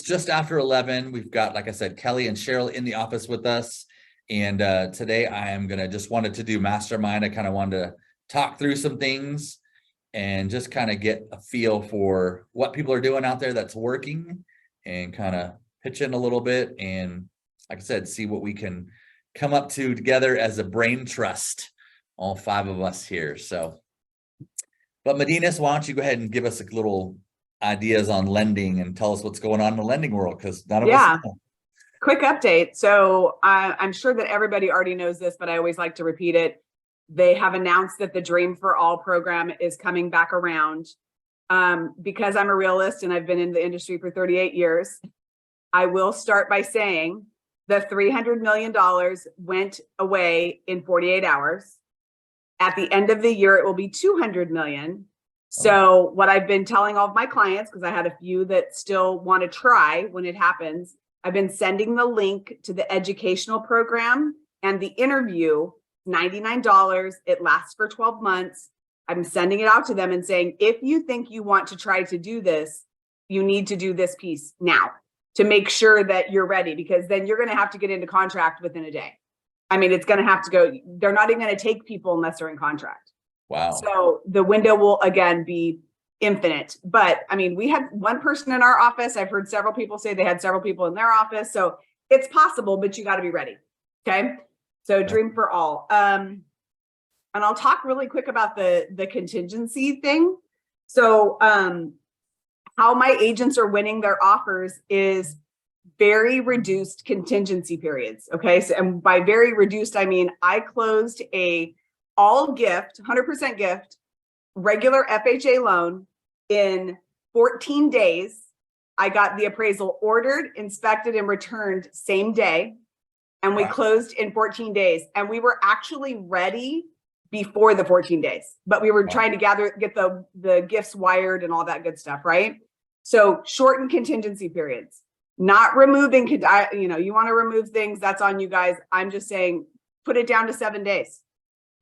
just after 11. We've got, like I said, Kelly and Cheryl in the office with us. And today I am going to just wanted to do Mastermind. I kind of wanted to talk through some things and just kind of get a feel for what people are doing out there that's working and kind of pitch in a little bit. And like I said, see what we can come up to together as a brain trust, all 5 of us here. So, but Medinas, why don't you go ahead and give us a little ideas on lending and tell us what's going on in the lending world, because none of us know. Quick update. So I'm sure that everybody already knows this, but I always like to repeat it. They have announced that the Dream for All program is coming back around. Because I'm a realist and I've been in the industry for 38 years, I will start by saying the $300 million went away in 48 hours. At the end of the year, it will be 200 million. So what I've been telling all of my clients, because I had a few that still want to try when it happens, I've been sending the link to the educational program and the interview, $99. It lasts for 12 months. I'm sending it out to them and saying, if you think you want to try to do this, you need to do this piece now to make sure that you're ready, because then you're going to have to get into contract within a day. I mean, it's going to have to go. They're not even going to take people unless they're in contract. Wow. So the window will again be infinite. But I mean, we had one person in our office. I've heard several people say they had several people in their office. So it's possible, but you got to be ready. Okay. So Dream for All. And I'll talk really quick about the contingency thing. So how my agents are winning their offers is very reduced contingency periods. Okay. So, and by very reduced, I mean, I closed a all gift, 100% gift, regular FHA loan in 14 days. I got the appraisal ordered, inspected, and returned same day. And we closed in 14 days. And we were actually ready before the 14 days, but we were trying to get the gifts wired and all that good stuff, right? So shorten contingency periods, not removing, you want to remove things, that's on you guys. I'm just saying, put it down to 7 days.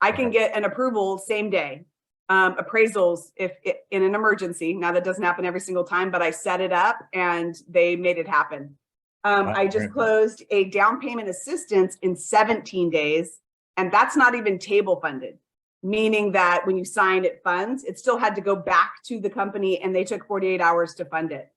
I can get an approval same day. Appraisals if in an emergency. Now that doesn't happen every single time, but I set it up and they made it happen. I just closed a down payment assistance in 17 days. And that's not even table funded, meaning that when you sign it funds, it still had to go back to the company and they took 48 hours to fund it.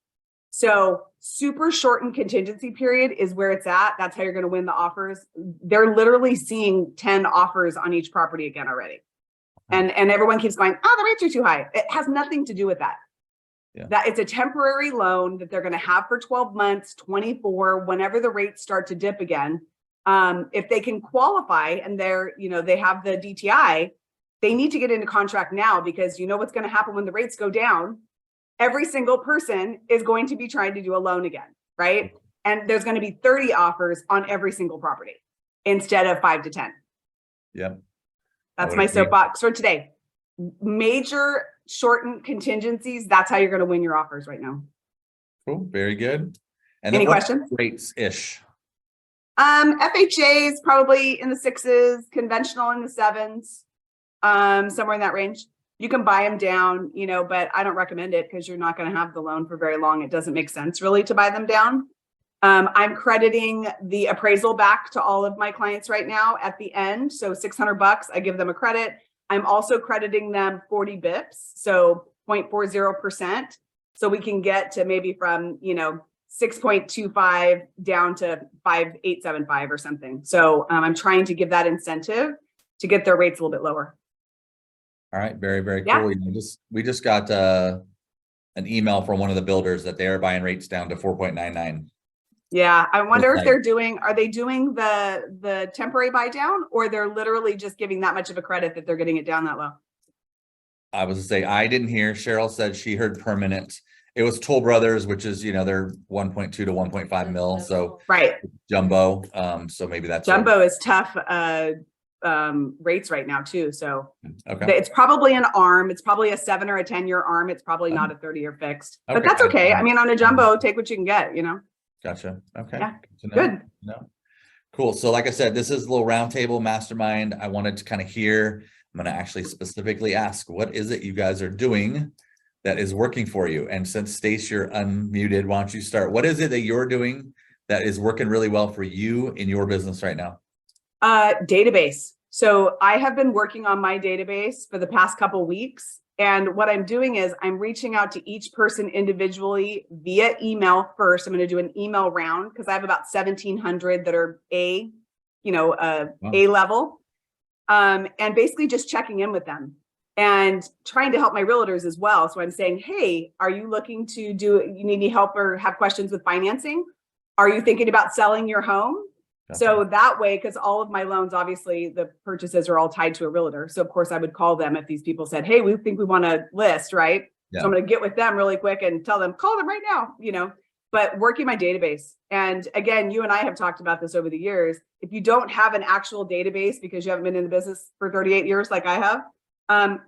So super shortened contingency period is where it's at. That's how you're going to win the offers. They're literally seeing 10 offers on each property again already. And everyone keeps going, oh, the rates are too high. It has nothing to do with that. That it's a temporary loan that they're going to have for 12 months, 24, whenever the rates start to dip again. If they can qualify and they have the DTI, they need to get into contract now, because you know what's going to happen when the rates go down. Every single person is going to be trying to do a loan again, right? And there's going to be 30 offers on every single property instead of 5 to 10. Yeah. That's my soapbox for today. Major shortened contingencies. That's how you're going to win your offers right now. Cool. Very good. And any questions? Rates-ish. FHA is probably in the 6s, conventional in the 7s, somewhere in that range. You can buy them down, but I don't recommend it because you're not going to have the loan for very long. It doesn't make sense really to buy them down. I'm crediting the appraisal back to all of my clients right now at the end. So $600, I give them a credit. I'm also crediting them 40 bips, so 0.40%. So we can get to maybe from, 6.25 down to 5.875 or something. So I'm trying to give that incentive to get their rates a little bit lower. All right. Very, very cool. We just got an email from one of the builders that they are buying rates down to 4.99. Yeah. I wonder if are they doing the temporary buy down, or they're literally just giving that much of a credit that they're getting it down that low? I was to say, I didn't hear. Cheryl said she heard permanent. It was Toll Brothers, which is, they're 1.2 to 1.5 mil. So jumbo. So maybe that's jumbo is tough rates right now too. So it's probably an ARM. It's probably a 7 or a 10-year ARM. It's probably not a 30-year fixed, but that's okay. I mean, on a jumbo, take what you can get, Gotcha. Okay. Yeah. Good. No. Cool. So like I said, this is a little roundtable mastermind. I wanted to kind of hear, I'm going to actually specifically ask, what is it you guys are doing that is working for you? And since Stace, you're unmuted, why don't you start? What is it that you're doing that is working really well for you in your business right now? Database. So I have been working on my database for the past couple weeks. And what I'm doing is I'm reaching out to each person individually via email first. I'm going to do an email round because I have about 1,700 that are A level. And basically just checking in with them and trying to help my realtors as well. So I'm saying, hey, are you looking to you need any help or have questions with financing? Are you thinking about selling your home? Okay. So that way, because all of my loans, obviously the purchases are all tied to a realtor. So of course I would call them if these people said, hey, we think we want to list, right? Yeah. So I'm going to get with them really quick and tell them, call them right now, but working my database. And again, you and I have talked about this over the years. If you don't have an actual database because you haven't been in the business for 38 years like I have,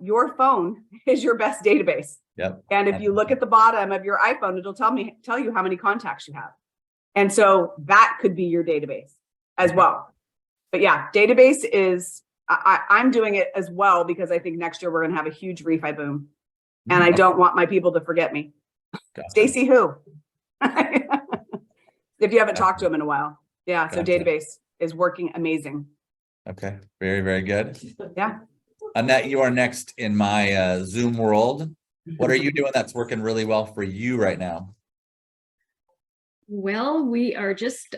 your phone is your best database. Yep. And if you look at the bottom of your iPhone, it'll tell you how many contacts you have. And so that could be your database as well. But yeah, database is, I'm doing it as well because I think next year we're going to have a huge refi boom. And I don't want my people to forget me. Gotcha. Stacy who? If you haven't talked to them in a while. Yeah, so database is working amazing. Okay, very, very good. Yeah. Annette, you are next in my Zoom world. What are you doing that's working really well for you right now? Well, we are just,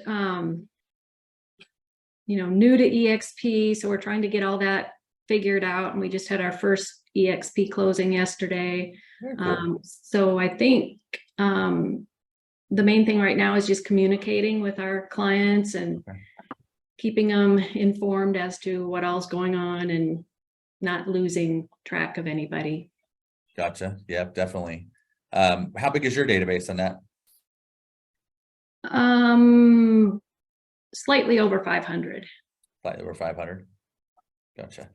new to EXP. So we're trying to get all that figured out. And we just had our first EXP closing yesterday. So I think the main thing right now is just communicating with our clients and keeping them informed as to what all's going on and not losing track of anybody. Gotcha. Yeah, definitely. How big is your database on that? Slightly over 500. Slightly over 500. Gotcha.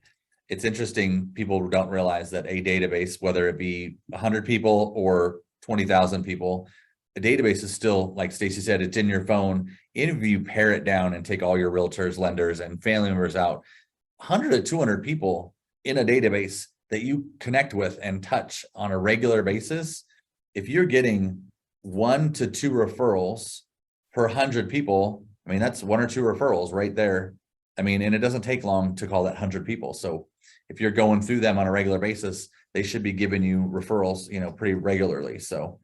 It's interesting. People don't realize that a database, whether it be 100 people or 20,000 people, a database is still, like Stacy said, it's in your phone. If you pare it down and take all your realtors, lenders, and family members out, 100 to 200 people in a database that you connect with and touch on a regular basis, if you're getting 1 to 2 referrals per 100 people, I mean, that's 1 or 2 referrals right there. I mean, and it doesn't take long to call that 100 people. So if you're going through them on a regular basis, they should be giving you referrals, pretty regularly. So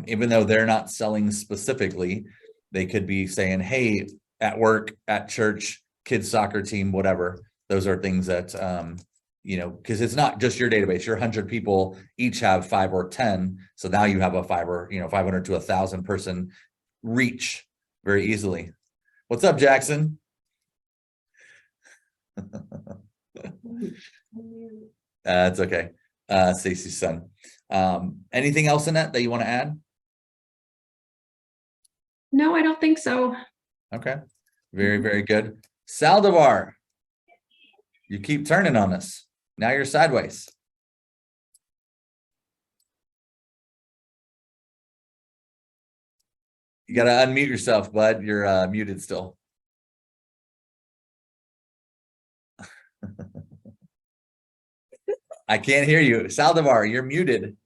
even though they're not selling specifically, they could be saying, hey, at work, at church, kids soccer team, whatever. Those are things that, because it's not just your database. Your 100 people each have 5 or 10. So now you have a 500 to 1,000 person reach very easily. What's up, Jackson? It's okay. Stacey's son. Anything else in that you want to add? No, I don't think so. Okay. Very, very good. Saldivar, you keep turning on us. Now you're sideways. You got to unmute yourself, bud. You're muted still. I can't hear you. Saldivar, you're muted.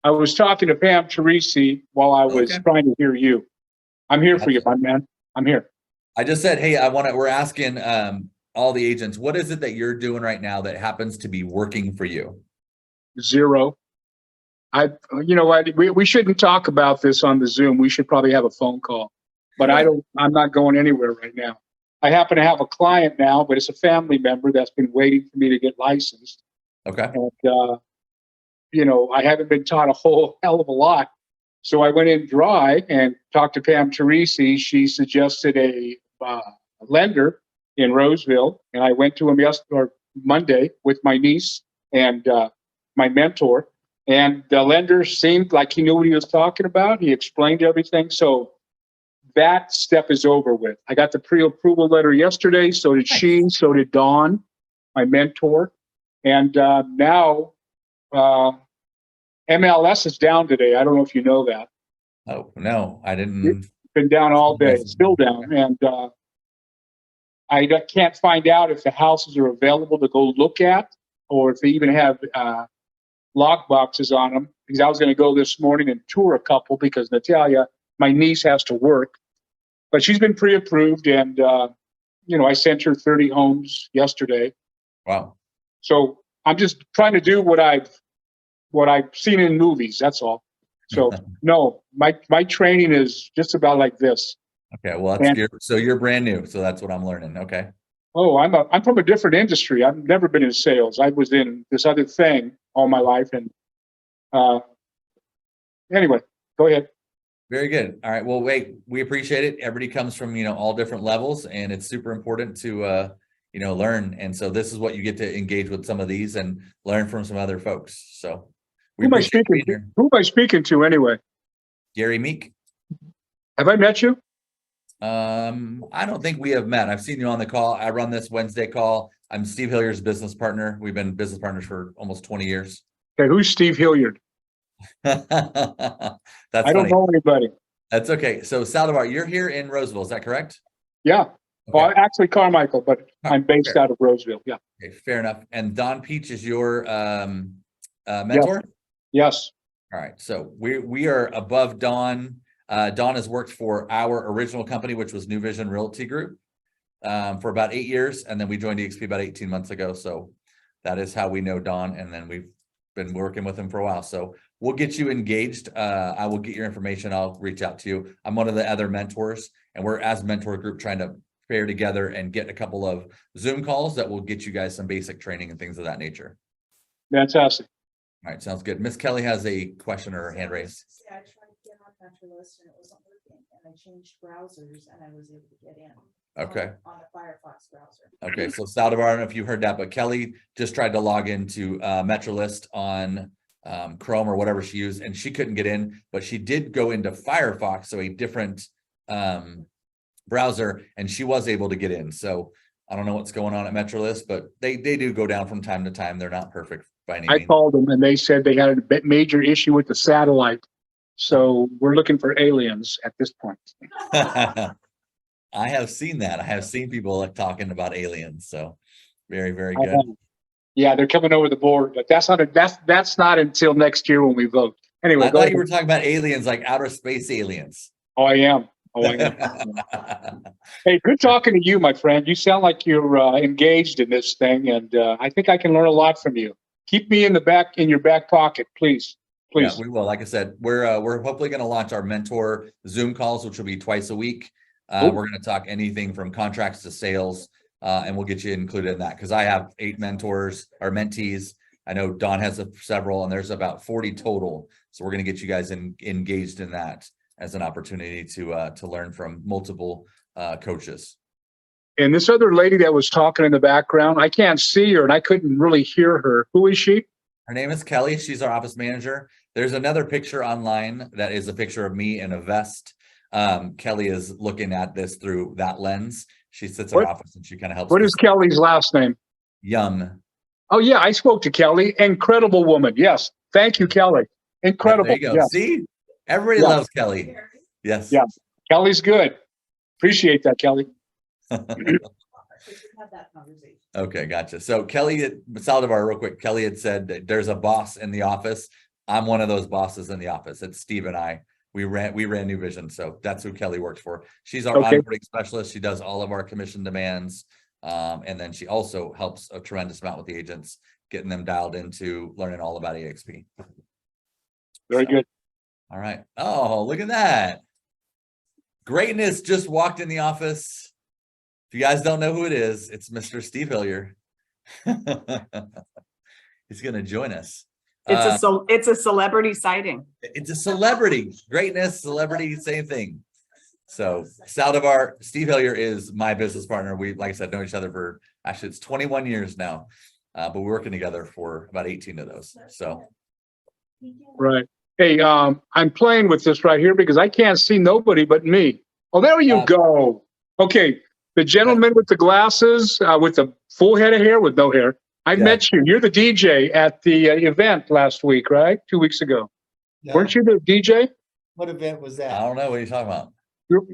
I was talking to Pam Teresi while I was trying to hear you. I'm here for you, my man. I'm here. I just said, hey, we're asking all the agents, what is it that you're doing right now that happens to be working for you? Zero. You know what? We shouldn't talk about this on the Zoom. We should probably have a phone call. But I'm not going anywhere right now. I happen to have a client now, but it's a family member that's been waiting for me to get licensed. Okay. And I haven't been taught a whole hell of a lot. So I went in dry and talked to Pam Teresi. She suggested a lender in Roseville. And I went to him Monday with my niece and my mentor. And the lender seemed like he knew what he was talking about. He explained everything. So that step is over with. I got the pre-approval letter yesterday. So did she. So did Dawn, my mentor. And now MLS is down today. I don't know if you know that. Oh, no, I didn't. It's been down all day. It's still down. And I can't find out if the houses are available to go look at or if they even have lock boxes on them because I was going to go this morning and tour a couple because Natalia, my niece, has to work. But she's been pre-approved, and I sent her 30 homes yesterday. Wow. So I'm just trying to do what I've seen in movies. That's all. So no, my training is just about like this. Okay, well, so you're brand new, so that's what I'm learning. Okay. Oh, I'm from a different industry. I've never been in sales. I was in this other thing all my life, and anyway, go ahead. Very good. All right. Well, wait, we appreciate it. Everybody comes from, all different levels, and it's super important to, learn. And so this is what you get to engage with some of these and learn from some other folks. So Who am I speaking to anyway? Gary Meek. Have I met you? I don't think we have met. I've seen you on the call. I run this Wednesday call. I'm Steve Hillier's business partner. We've been business partners for almost 20 years. Okay, who's Steve Hilliard? That's I funny. don't know anybody. That's okay. So Saldivar, you're here in Roseville, is that correct? Yeah. Okay. Well, actually Carmichael, but I'm based out of Roseville. Yeah. Okay, fair enough. And Don Peach is your mentor? Yes. All right. So we are above Don. Don has worked for our original company, which was New Vision Realty Group, for about 8 years. And then we joined EXP about 18 months ago. So that is how we know Don. And then we've been working with him for a while. So we'll get you engaged. I will get your information. I'll reach out to you. I'm one of the other mentors, and we're, as a mentor group, trying to pair together and get a couple of Zoom calls that will get you guys some basic training and things of that nature. Fantastic. All right. Sounds good. Miss Kelly has a question or her hand raised. Yeah, I tried to get on Metrolist and it wasn't working, and I changed browsers and I was able to get in. Okay. On the Firefox browser. Okay, so Saldivar, I don't know if you heard that, but Kelly just tried to log into Metrolist on Chrome or whatever she used, and she couldn't get in, but she did go into Firefox, so a different browser, and she was able to get in. So I don't know what's going on at Metrolist, but they do go down from time to time. They're not perfect by any means. I called them and they said they had a major issue with the satellite. So we're looking for aliens at this point. I have seen that. I have seen people like talking about aliens. So very, very good. Yeah, they're coming over the board, but that's not until next year when we vote. Anyway, I thought you were talking about aliens, like outer space aliens. Oh, I am. Hey, good talking to you, my friend. You sound like you're engaged in this thing, and I think I can learn a lot from you. Keep me in your back pocket, please. Please. Yeah, we will. Like I said, we're hopefully going to launch our mentor Zoom calls, which will be twice a week. We're going to talk anything from contracts to sales, and we'll get you included in that, because I have 8 mentors or mentees. I know Don has several, and there's about 40 total. So we're going to get you guys engaged in that as an opportunity to learn from multiple coaches. And this other lady that was talking in the background, I can't see her and I couldn't really hear her. Who is she? Her name is Kelly. She's our office manager. There's another picture online that is a picture of me in a vest. Kelly is looking at this through that lens. She sits in our office and she kind of helps. What is Kelly's last name? Young. Oh yeah, I spoke to Kelly. Incredible woman. Yes. Thank you, Kelly. Incredible. There you go. Yes. See, everybody loves Kelly. Yes. Yeah. Kelly's good. Appreciate that, Kelly. Okay, gotcha. So Kelly, Saldivar, real quick. Kelly had said that there's a boss in the office. I'm one of those bosses in the office. It's Steve and I. We ran New Vision, so that's who Kelly works for. She's our onboarding specialist. She does all of our commission demands, and then she also helps a tremendous amount with the agents, getting them dialed into learning all about EXP. Very good. All right. Oh, look at that. Greatness just walked in the office. If you guys don't know who it is, it's Mr. Steve Hillier. He's going to join us. It's a celebrity sighting. It's a celebrity. Greatness, celebrity, same thing. So Saldivar, Steve Hillier is my business partner. We, like I said, know each other for, actually it's 21 years now, but we're working together for about 18 of those. So. Right. Hey, I'm playing with this right here because I can't see nobody but me. Oh, there you go. Okay. The gentleman with the glasses, with the full head of hair, with no hair. I met you. You're the DJ at the event last week, right? 2 weeks ago. No. Weren't you the DJ? What event was that? I don't know. What are you talking about?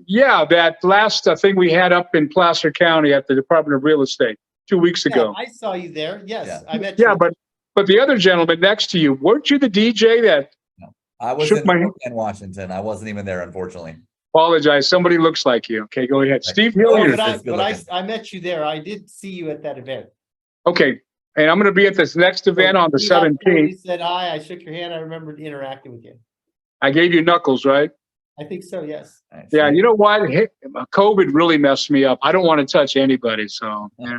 Yeah, that last thing we had up in Placer County at the Department of Real Estate 2 weeks ago. I saw you there. Yes, I met you. Yeah, but But the other gentleman next to you, weren't you the DJ that I was shook in my hand? Spokane, Washington. I wasn't even there, unfortunately. Apologize. Somebody looks like you. Okay, go ahead. Steve Hilliard. I I met you there. I did see you at that event. Okay. And I'm going to be at this next event on the You got there, 17th. You said hi. I shook your hand. I remembered interacting with you. I gave you knuckles, right? I think so. Yes. Yeah. You know what? COVID really messed me up. I don't want to touch anybody. So, yeah.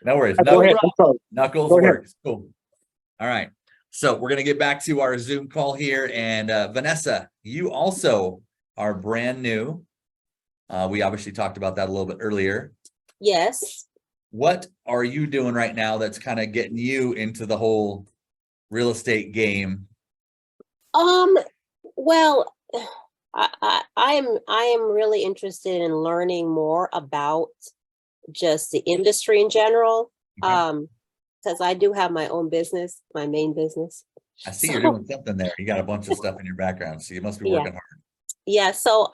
No worries. Go ahead. I'm sorry. Knuckles Go ahead. works. Cool. All right. So we're going to get back to our Zoom call here. And Vanessa, you also are brand new. We obviously talked about that a little bit earlier. Yes. What are you doing right now that's kind of getting you into the whole real estate game? Well, I am really interested in learning more about just the industry in general. Okay. Because I do have my own business, my main business. I see you're doing something there. You got a bunch of stuff in your background, so you must be working hard. Yeah, so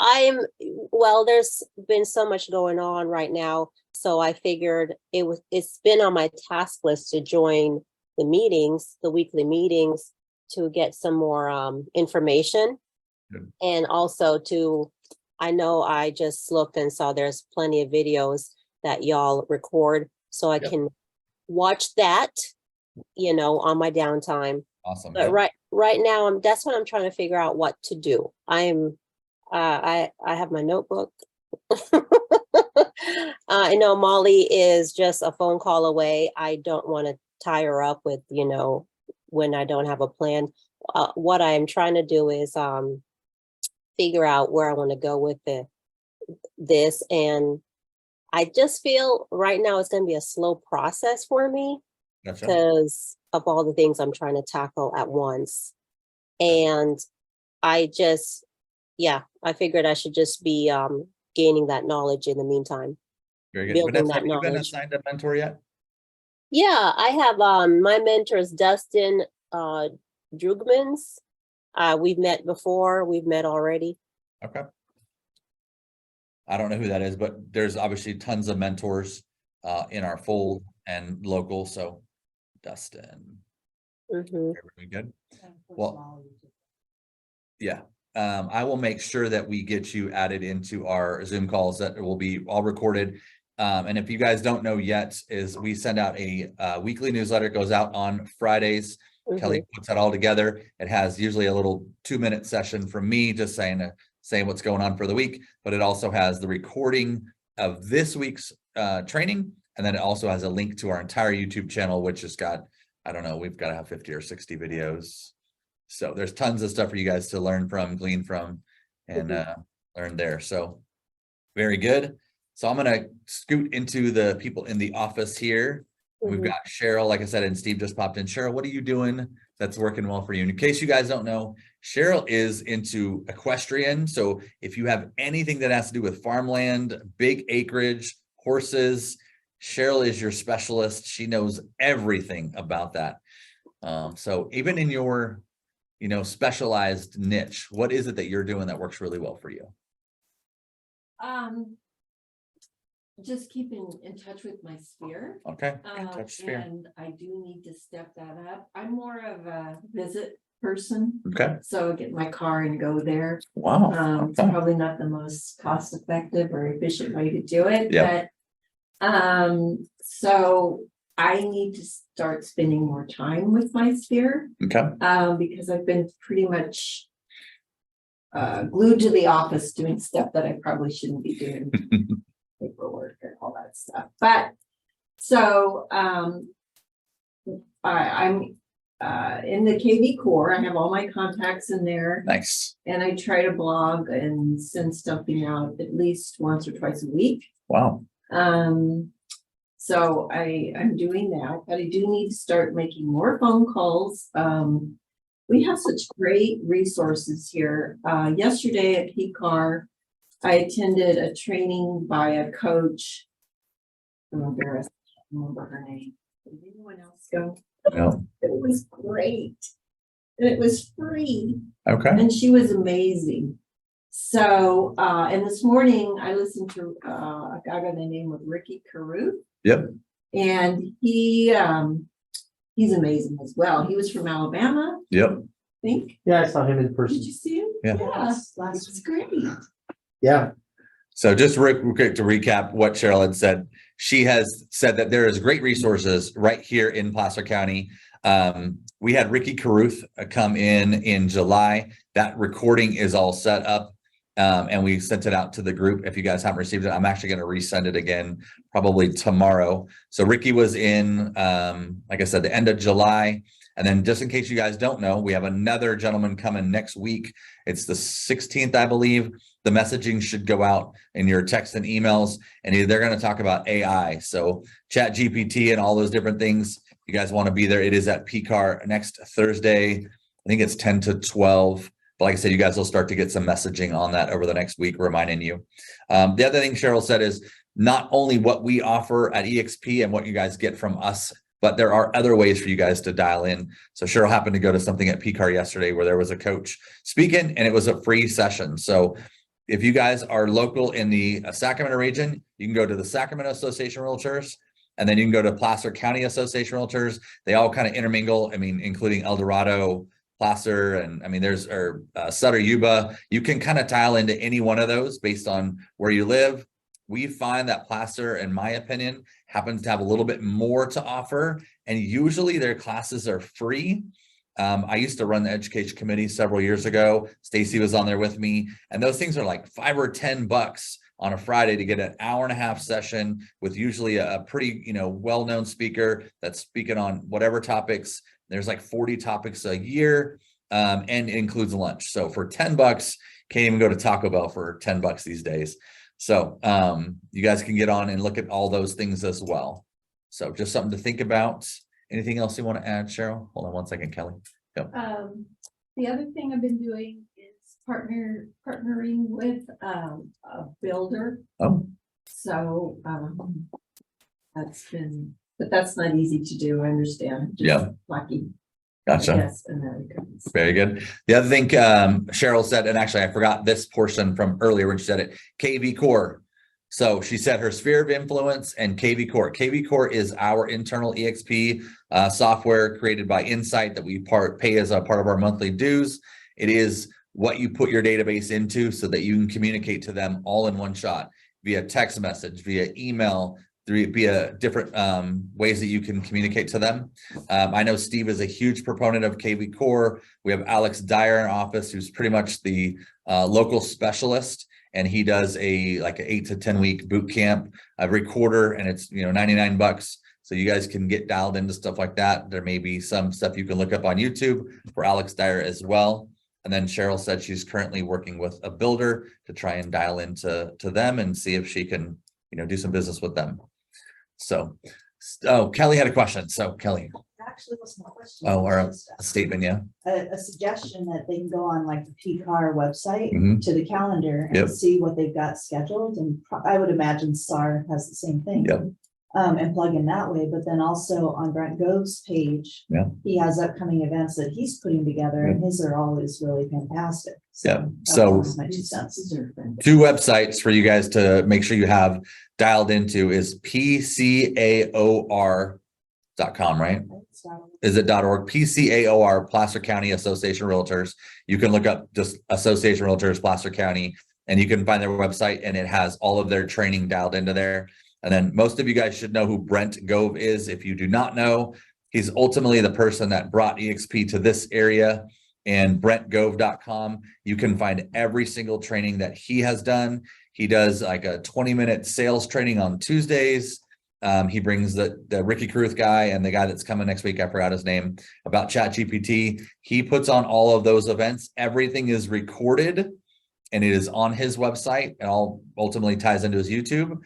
there's been so much going on right now. So I figured it's been on my task list to join the meetings, the weekly meetings, to get some more information. Good. And also I know I just looked and saw there's plenty of videos that y'all record, so I can watch that, on my downtime. Awesome. But right now, that's what I'm trying to figure out what to do. I have my notebook. I know Molly is just a phone call away. I don't want to tie her up with, when I don't have a plan. What I'm trying to do is figure out where I want to go with this. And I just feel right now it's going to be a slow process for me because of all the things I'm trying to tackle at once. And I figured I should just be gaining that knowledge in the meantime. Very good. Building Vanessa, that have you been knowledge. assigned a mentor yet? Yeah, I have my mentor is Dustin Drugmans. We've met before. We've met already. Okay. I don't know who that is, but there's obviously tons of mentors in our fold and local. So Dustin. Very good. Well, yeah. I will make sure that we get you added into our Zoom calls that will be all recorded. And if you guys don't know yet, is we send out a weekly newsletter. It goes out on Fridays. Kelly puts that all together. It has usually a little 2-minute session from me just saying what's going on for the week, but it also has the recording of this week's training. And then it also has a link to our entire YouTube channel, which has got, I don't know, we've got to have 50 or 60 videos. So there's tons of stuff for you guys to learn from, glean from, and learn there. So very good. So I'm going to scoot into the people in the office here. We've got Cheryl, like I said, and Steve just popped in. Cheryl, what are you doing that's working well for you? And in case you guys don't know, Cheryl is into equestrian. So if you have anything that has to do with farmland, big acreage, horses, Cheryl is your specialist. She knows everything about that. So even in your, specialized niche, what is it that you're doing that works really well for you? Just keeping in touch with my sphere. Okay. Touch sphere. And I do need to step that up. I'm more of a visit person. Okay. So I get in my car and go there. Wow. It's probably not the most cost effective or efficient way to do it. Yeah. But so I need to start spending more time with my sphere. Okay. Because I've been pretty much glued to the office doing stuff that I probably shouldn't be doing. Paperwork and all that stuff. But so I'm in the KV core. I have all my contacts in there. Nice. And I try to blog and send something out at least once or twice a week. Wow. So I'm doing that, but I do need to start making more phone calls. We have such great resources here. Yesterday at PCAR, I attended a training by a coach. I'm embarrassed. I can't remember her name. Did anyone else go? No. It was great. And it was free. Okay. And she was amazing. So, and this morning I listened to a guy by the name of Ricky Caruth. Yep. And he He's amazing as well. He was from Alabama, Yep. I think. Yeah, I saw him in Did person. you see him? Yeah. Last was great. Yeah. So just real quick to recap what Cheryl had said. She has said that there is great resources right here in Placer County. We had Ricky Caruth come in July. That recording is all set up. And we sent it out to the group. If you guys haven't received it, I'm actually going to resend it again, probably tomorrow. So Ricky was in, like I said, the end of July. And then just in case you guys don't know, we have another gentleman coming next week. It's the 16th, I believe. The messaging should go out in your text and emails, and they're going to talk about AI. So Chat GPT and all those different things. You guys want to be there. It is at PCAR next Thursday. I think it's 10 to 12. But like I said, you guys will start to get some messaging on that over the next week, reminding you. The other thing Cheryl said is not only what we offer at EXP and what you guys get from us, but there are other ways for you guys to dial in. So Cheryl happened to go to something at PCAR yesterday where there was a coach speaking, and it was a free session. So if you guys are local in the Sacramento region, you can go to the Sacramento Association of Realtors, and then you can go to Placer County Association of Realtors. They all kind of intermingle. I mean, including El Dorado, Placer, and I mean, there's Sutter, Yuba. You can kind of tile into any one of those based on where you live. We find that Placer, in my opinion, happens to have a little bit more to offer, and usually their classes are free. I used to run the education committee several years ago. Stacy was on there with me, and those things are like $5 or $10 on a Friday to get an hour-and-a-half session with usually a pretty, well-known speaker that's speaking on whatever topics. There's like 40 topics a year, and it includes lunch. So for $10, can't even go to Taco Bell for $10 these days. So you guys can get on and look at all those things as well. So just something to think about. Anything else you want to add, Cheryl? Hold on one second, Kelly. Go. The other thing I've been doing is partnering with a builder. Oh, So but that's not easy to do. I understand. Just Yeah. lucky. gotcha. Yes, Americans. Very good. The other thing Cheryl said, and actually I forgot this portion from earlier when she said it, KV Core. So she said her sphere of influence and KV Core. KV Core is our internal EXP software created by Insight that we pay as a part of our monthly dues. It is what you put your database into so that you can communicate to them all in one shot via text message, via email, via different ways that you can communicate to them. I know Steve is a huge proponent of KV Core. We have Alex Dyer in our office, who's pretty much the local specialist, and he does like an 8 to 10 week boot camp every quarter, and it's $99. So you guys can get dialed into stuff like that. There may be some stuff you can look up on YouTube for Alex Dyer as well. And then Cheryl said she's currently working with a builder to try and dial into them and see if she can do some business with them. So, Kelly had a question. So Kelly. Actually wasn't a question. Oh, or it a was just, statement, yeah. a suggestion that they can go on like the PCAR website Mhm. to the calendar and Yep. see what they've got scheduled. And I would imagine SAR has the same thing. Yep. And plug in that way, but then also on Brent Gove's page, Yeah. he has upcoming events that he's putting together, and his are always really fantastic. Yeah. that So was my 2 cents. two websites for you guys to make sure you have dialed into is PCAOR.com, right? Is it .org? PCAOR, Placer County Association of Realtors. You can look up just Association of Realtors, Placer County, and you can find their website, and it has all of their training dialed into there. And then most of you guys should know who Brent Gove is. If you do not know, he's ultimately the person that brought EXP to this area. And BrentGove.com, you can find every single training that he has done. He does like a 20-minute sales training on Tuesdays. He brings the Ricky Caruth guy and the guy that's coming next week, I forgot his name, about Chat GPT. He puts on all of those events. Everything is recorded and it is on his website, and all ultimately ties into his YouTube.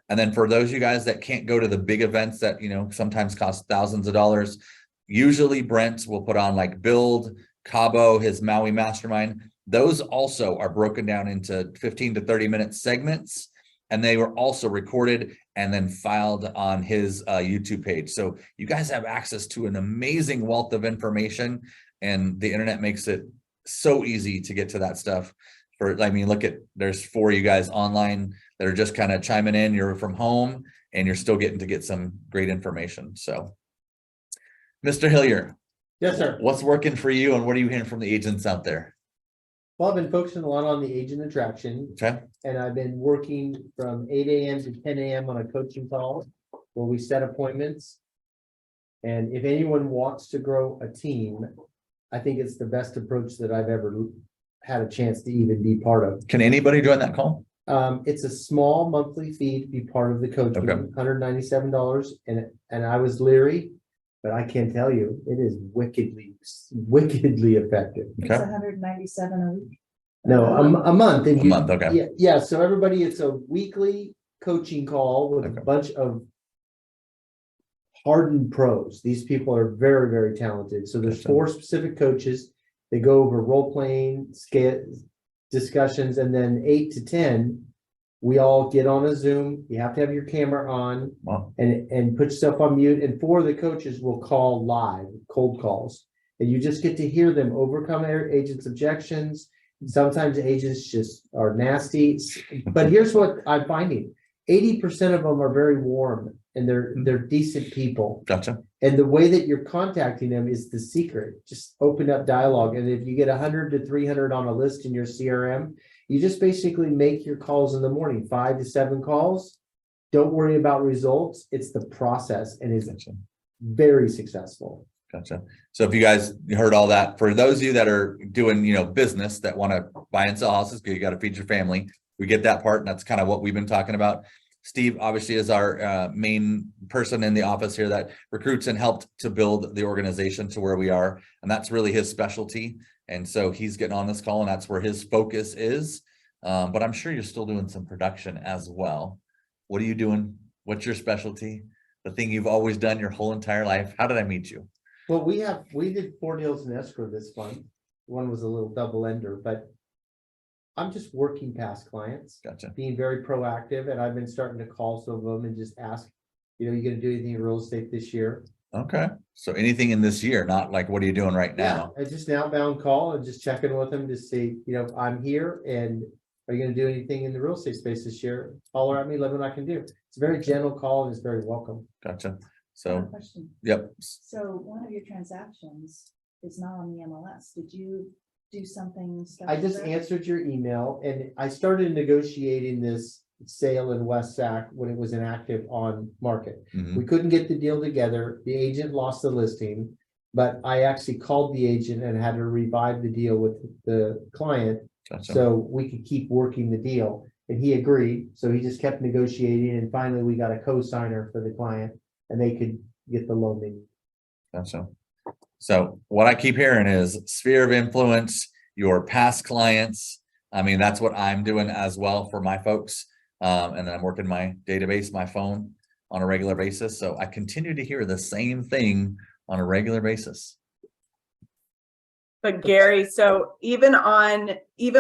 And then for those of you guys that can't go to the big events that, sometimes cost thousands of dollars, usually Brent will put on like Build, Cabo, his Maui Mastermind. Those also are broken down into 15 to 30-minute segments, and they were also recorded and then filed on his YouTube page. So you guys have access to an amazing wealth of information, and the internet makes it so easy to get to that stuff. There's 4 of you guys online that are just kind of chiming in. You're from home and you're still getting to get some great information. So Mr. Hillier, Yes, sir. what's working for you and what are you hearing from the agents out there? Well, I've been focusing a lot on the agent attraction, Okay, and I've been working from 8 a.m. to 10 a.m. on a coaching call where we set appointments. And if anyone wants to grow a team, I think it's the best approach that I've ever had a chance to even be part of. can anybody join that call? It's a small monthly fee to be part of the coaching, Okay. $197, and I was leery, but I can tell you, it is wickedly effective. It's Okay, $197 a week. No, a month. And A month, okay. Yeah, yeah, so everybody, it's a weekly coaching call with Okay. a bunch of hardened pros. These people are very, very talented. So there's Gotcha. 4 specific coaches. They go over role playing, scale discussions, and then 8 to 10, we all get on a Zoom. You have to have your camera on wow, and put yourself on mute. And 4 of the coaches will call live, cold calls. And you just get to hear them overcome their agents' objections. Sometimes agents just are nasty. But here's what I'm finding. 80% of them are very warm and they're decent people. gotcha. And the way that you're contacting them is the secret. Just open up dialogue. And if you get 100 to 300 on a list in your CRM, you just basically make your calls in the morning, 5 to 7 calls. Don't worry about results. It's the process and it's Gotcha. very successful. Gotcha. So if you guys heard all that, for those of you that are doing, business that want to buy and sell houses, because you got to feed your family, we get that part. And that's kind of what we've been talking about. Steve obviously is our main person in the office here that recruits and helped to build the organization to where we are. And that's really his specialty. And so he's getting on this call and that's where his focus is. But I'm sure you're still doing some production as well. What are you doing? What's your specialty? The thing you've always done your whole entire life. How did I meet you? Well, we did 4 deals in escrow this month. One was a little double ender, but I'm just working past clients, Gotcha. being very proactive, and I've been starting to call some of them and just ask, you gonna do anything in real estate this year? Okay. So anything in this year, not like, what are you doing right now? I just an outbound call and just checking with them to see, I'm here and are you gonna do anything in the real estate space this year? Holler at me, let me know what I can do. It's a very gentle call and it's very welcome. Gotcha. I have a So, question. yep. So one of your transactions is not on the MLS. Did you do something special? I just there? answered your email and I started negotiating this sale in West Sac when it was inactive on market. Mhm. We couldn't get the deal together. The agent lost the listing, but I actually called the agent and had to revive the deal with the client Gotcha. so we could keep working the deal. And he agreed. So he just kept negotiating and finally we got a co-signer for the client and they could get the loan they needed. Gotcha. So what I keep hearing is sphere of influence, your past clients. I mean, that's what I'm doing as well for my folks. And then I'm working my database, my phone on a regular basis. So I continue to hear the same thing on a regular basis. But Gary, so even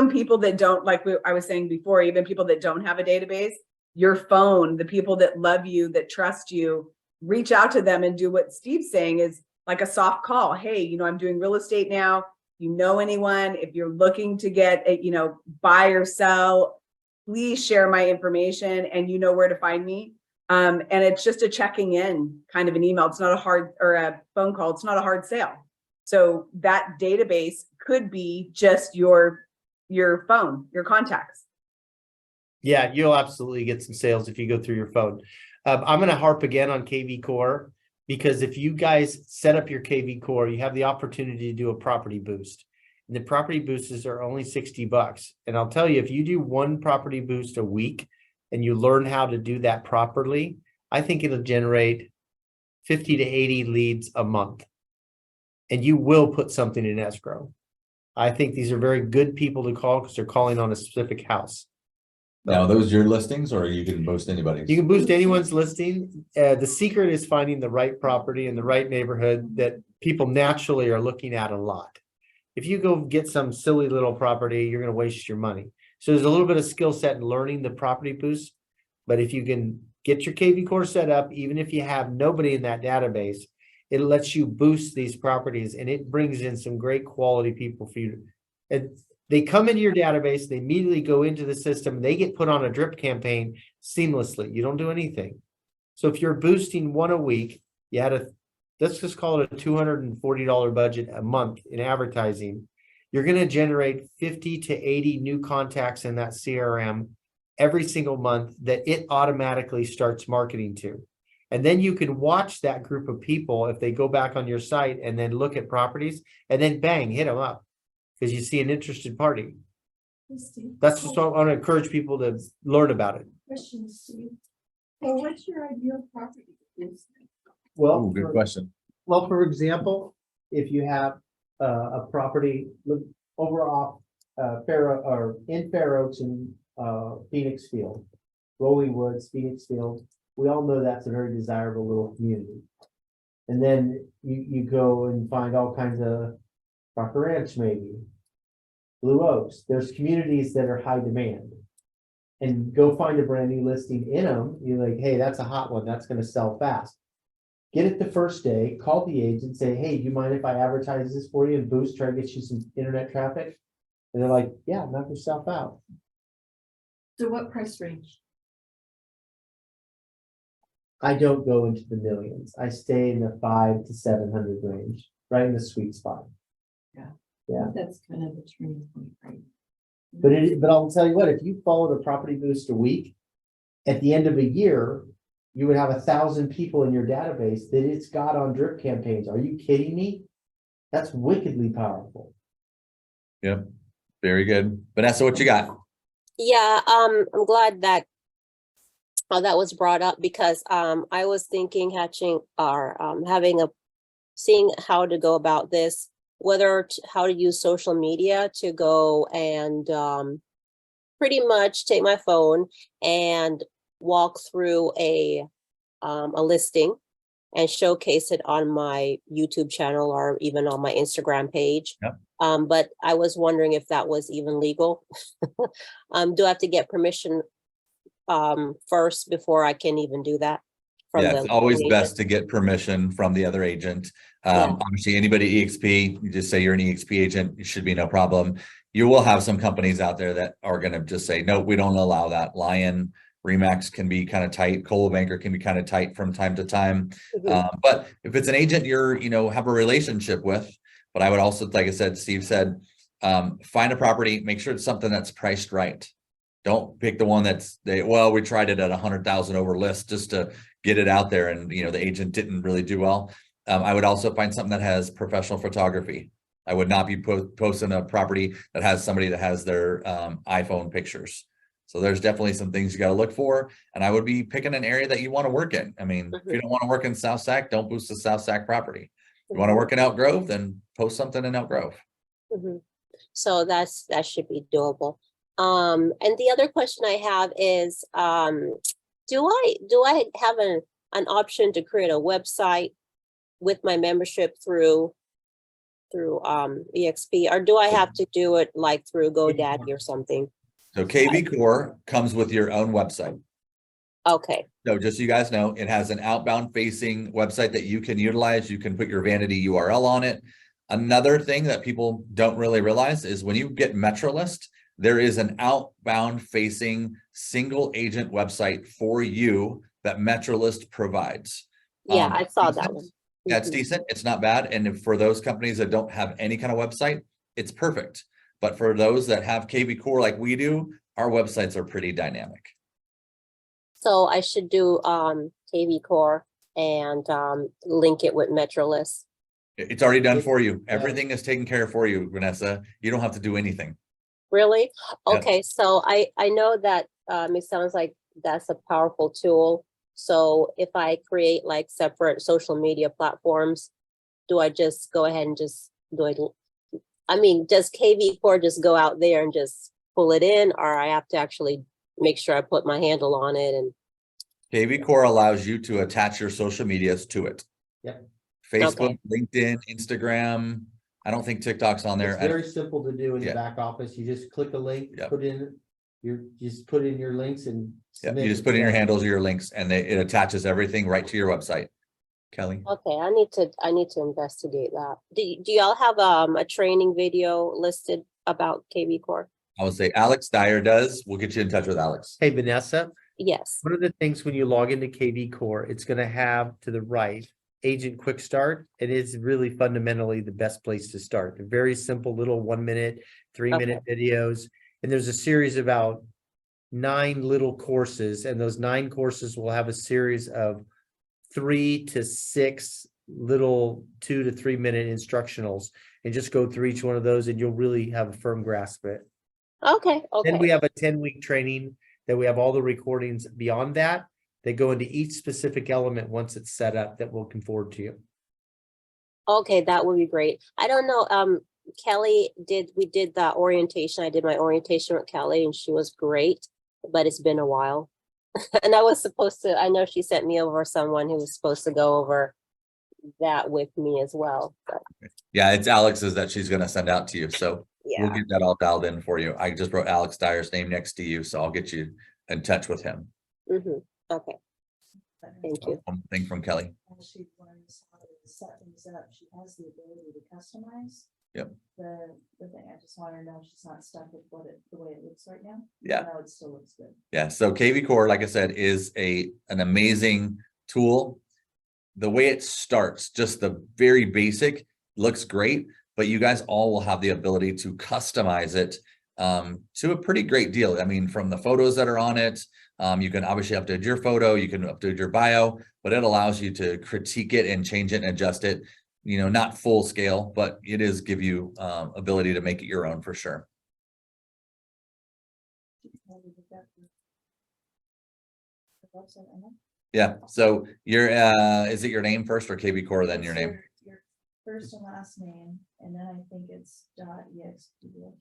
people that don't, I was saying before, even people that don't have a database, your phone, the people that love you, that trust you, reach out to them and do what Steve's saying is like a soft call. Hey, I'm doing real estate now. Anyone, if you're looking to get a, buy or sell, please share my information and you know where to find me. And it's just a checking in kind of an email. It's not a hard or a phone call. It's not a hard sale. So that database could be just your phone, your contacts. Yeah, you'll absolutely get some sales if you go through your phone. I'm going to harp again on KV Core because if you guys set up your KV Core, you have the opportunity to do a property boost. And the property boosts are only $60. And I'll tell you, if you do 1 property boost a week and you learn how to do that properly, I think it'll generate 50 to 80 leads a month. And you will put something in escrow. I think these are very good people to call because they're calling on a specific house. Now, are those your listings or you can boost anybody's? You can boost anyone's listing. The secret is finding the right property in the right neighborhood that people naturally are looking at a lot. If you go get some silly little property, you're going to waste your money. So there's a little bit of skill set in learning the property boost. But if you can get your KV Core set up, even if you have nobody in that database, it lets you boost these properties and it brings in some great quality people for you. And they come into your database, they immediately go into the system, they get put on a drip campaign seamlessly. You don't do anything. So if you're boosting 1 a week, you had let's just call it a $240 budget a month in advertising. You're going to generate 50 to 80 new contacts in that CRM every single month that it automatically starts marketing to. And then you can watch that group of people if they go back on your site and then look at properties and then bang, hit them up because you see an interested party. That's just what I want to encourage people to learn about it. Question, Steve. So what's your ideal property? Well, Ooh, good question. well, for example, if you have a property over off Fair or in Fair Oaks and Phoenix Field, Rolling Woods, Phoenix Field, we all know that's a very desirable little community. And then you go and find all kinds of Rocker Ranch, maybe Blue Oaks. There's communities that are high demand. And go find a brand new listing in them. You're like, hey, that's a hot one. That's going to sell fast. Get it the first day, call the agent, say, hey, do you mind if I advertise this for you and boost, try to get you some internet traffic? And they're like, yeah, knock yourself out. So what price range? I don't go into the millions. I stay in the 500 to 700 range, right in the sweet spot. Yeah. That's kind of the turning point, right? But I'll tell you what, if you followed a property boost a week, at the end of a year, you would have 1,000 people in your database that it's got on drip campaigns. Are you kidding me? That's wickedly powerful. Yep. Very good. Vanessa, what you got? Yeah, I'm glad that that was brought up because I was thinking seeing how to go about this, how to use social media to go and pretty much take my phone and walk through a listing and showcase it on my YouTube channel or even on my Instagram page. Yep. But I was wondering if that was even legal. Do I have to get permission first before I can even do that? Yeah, it's always best to get permission from the other agent. Obviously, anybody EXP, you just say you're an EXP agent, it should be no problem. You will have some companies out there that are going to just say, no, we don't allow that. Lion, Remax can be kind of tight. Coldwell Banker can be kind of tight from time to time. But if it's an agent you're, have a relationship with, but I would also, like I said, Steve said, find a property, make sure it's something that's priced right. Don't pick the one we tried it at 100,000 over list just to get it out there. And, the agent didn't really do well. I would also find something that has professional photography. I would not be posting a property that has somebody that has their iPhone pictures. So there's definitely some things you got to look for. And I would be picking an area that you want to work in. I mean, if you don't want to work in South Sac, don't boost the South Sac property. If you want to work in Elk Grove, then post something in Elk Grove. So that should be doable. And the other question I have is, do I have an option to create a website with my membership through EXP, or do I have to do it like through GoDaddy or something? So KV Core comes with your own website. Okay. So just so you guys know, it has an outbound facing website that you can utilize. You can put your vanity URL on it. Another thing that people don't really realize is when you get MetroList, there is an outbound facing single agent website for you that MetroList provides. Yeah, I saw that one. Yeah, it's decent. It's not bad. And for those companies that don't have any kind of website, it's perfect. But for those that have KV Core like we do, our websites are pretty dynamic. So I should do KV Core and link it with MetroList. It's already done for you. Everything is taken care of for you, Vanessa. You don't have to do anything. Really? Yeah. Okay, so I know that it sounds like that's a powerful tool. So if I create like separate social media platforms, do I just go ahead and just do it? I mean, does KV Core just go out there and just pull it in, or I have to actually make sure I put my handle on it? And KV Core allows you to attach your social medias to it. Yep. Facebook, LinkedIn, Instagram. I don't think TikTok's on there. It's very simple to do in the back office. You just click a link, put in your links and you just put in your handles or your links, and it attaches everything right to your website. Kelly. Okay, I need to investigate that. Do y'all have a training video listed about KV Core? I would say Alex Dyer does. We'll get you in touch with Alex. Hey, Vanessa. Yes. One of the things when you log into KV Core, it's going to have to the right Agent Quick Start. It is really fundamentally the best place to start. They're very simple little 1 minute, 3 minute videos. And there's a series of about 9 little courses, and those 9 courses will have a series of 3 to 6 little 2 to 3 minute instructionals, and just go through each one of those and you'll really have a firm grasp of it. Okay, Then we okay, have a 10-week training that we have all the recordings beyond that. They go into each specific element once it's set up that we'll come forward to you. okay, that would be great. I don't know, Kelly we did the orientation. I did my orientation with Kelly and she was great, but it's been a while. And I know she sent me over someone who was supposed to go over that with me as well. But Yeah, it's Alex's that she's gonna send out to you, so we'll yeah, get that all dialed in for you. I just wrote Alex Dyer's name next to you, so I'll get you in touch with him. okay, thank you. One thing from Kelly. As she learns how to set things up, she has the ability to customize. Yep. The thing, I just want her to know she's not stuck with the way it looks right now. Yeah. No, it still looks good. Yeah, so KV Core, like I said, is an amazing tool. The way it starts, just the very basic, looks great, but you guys all will have the ability to customize it to a pretty great deal. I mean, from the photos that are on it, you can obviously update your photo, you can update your bio, but it allows you to critique it and change it and adjust it, you know, not full scale, but it is give you ability to make it your own for sure. The website, I know. Yeah, so your is it your name first or KV Core then your It's name? your first and last name, and then I think it's .exp.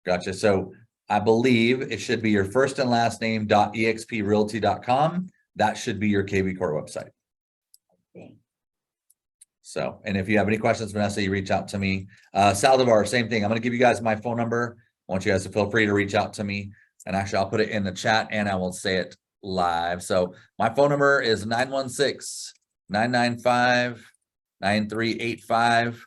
Gotcha. So I believe it should be your first and last name .exprealty.com. That should be your KV Core website. I think. So, and if you have any questions, Vanessa, you reach out to me. Saldivar, same thing. I'm going to give you guys my phone number. I want you guys to feel free to reach out to me. And actually, I'll put it in the chat and I will say it live. So my phone number is 916-995-9385.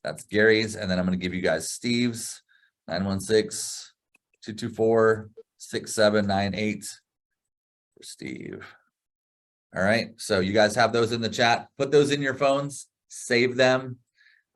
That's Gary's. And then I'm going to give you guys Steve's 916-224-6798 for Steve. All right. So you guys have those in the chat. Put those in your phones, save them.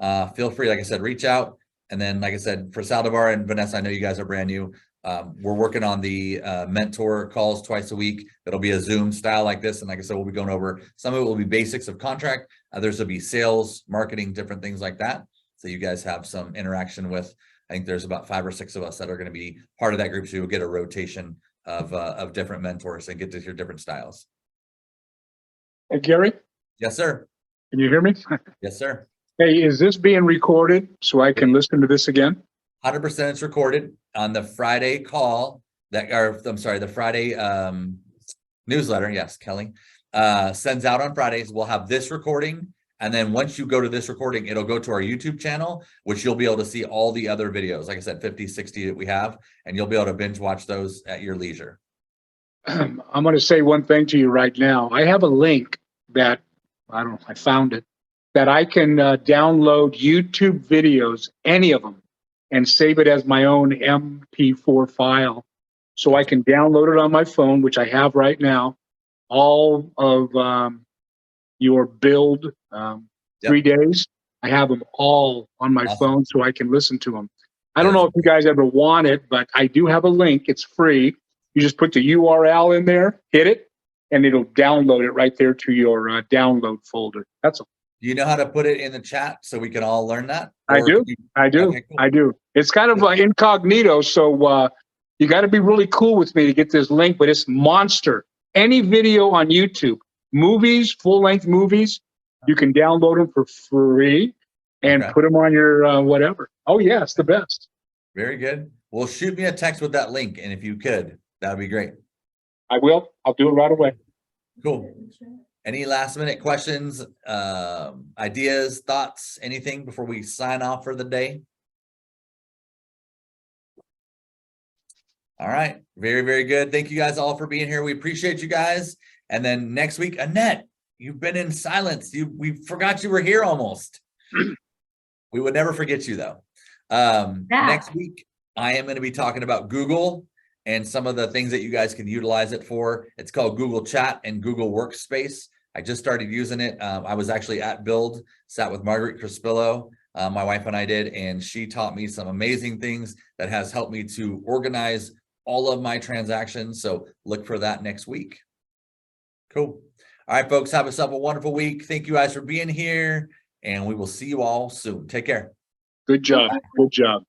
Feel free, like I said, reach out. And then, like I said, for Saldivar and Vanessa, I know you guys are brand new. We're working on the mentor calls twice a week. It'll be a Zoom style like this. And like I said, we'll be going over, some of it will be basics of contract. Others will be sales, marketing, different things like that. So you guys have some interaction with, I think there's about 5 or 6 of us that are going to be part of that group. So you'll get a rotation of different mentors and get to hear different styles. Hey, Gary, Yes, sir. can you hear me? Yes, sir. Hey, is this being recorded so I can listen to this again? 100% it's recorded on the Friday call the Friday newsletter. Yes, Kelly sends out on Fridays. We'll have this recording. And then once you go to this recording, it'll go to our YouTube channel, which you'll be able to see all the other videos. Like I said, 50, 60 that we have, and you'll be able to binge watch those at your leisure. I'm going to say one thing to you right now. I have a link that, I don't know, I found it, that I can download YouTube videos, any of them, and save it as my own MP4 file. So I can download it on my phone, which I have right now, all of your build 3 days. I have them all on my phone so I can listen to them. I don't know if you guys ever want it, but I do have a link. It's free. You just put the URL in there, hit it, and it'll download it right there to your download folder. That's all. Do you know how to put it in the chat so we can all learn that? I do. Okay, cool. I do. It's kind of incognito, so you got to be really cool with me to get this link, but it's monster. Any video on YouTube, movies, full-length movies, you can download them for free and put them on your whatever. Oh, yeah, it's the best. Very good. Well, shoot me a text with that link, and if you could, that would be great. I will. I'll do it right away. Cool. Any last minute questions, ideas, thoughts, anything before we sign off for the day? All right. Very, very good. Thank you guys all for being here. We appreciate you guys. And then next week, Annette, you've been in silence. We forgot you were here almost. We would never forget you though. Next week, I am going to be talking about Google and some of the things that you guys can utilize it for. It's called Google Chat and Google Workspace. I just started using it. I was actually at Build, sat with Margaret Crispillo, my wife and I did, and she taught me some amazing things that has helped me to organize all of my transactions. So look for that next week. Cool. All right, folks, have yourself a wonderful week. Thank you guys for being here, and we will see you all soon. Take care. Good job. Good job.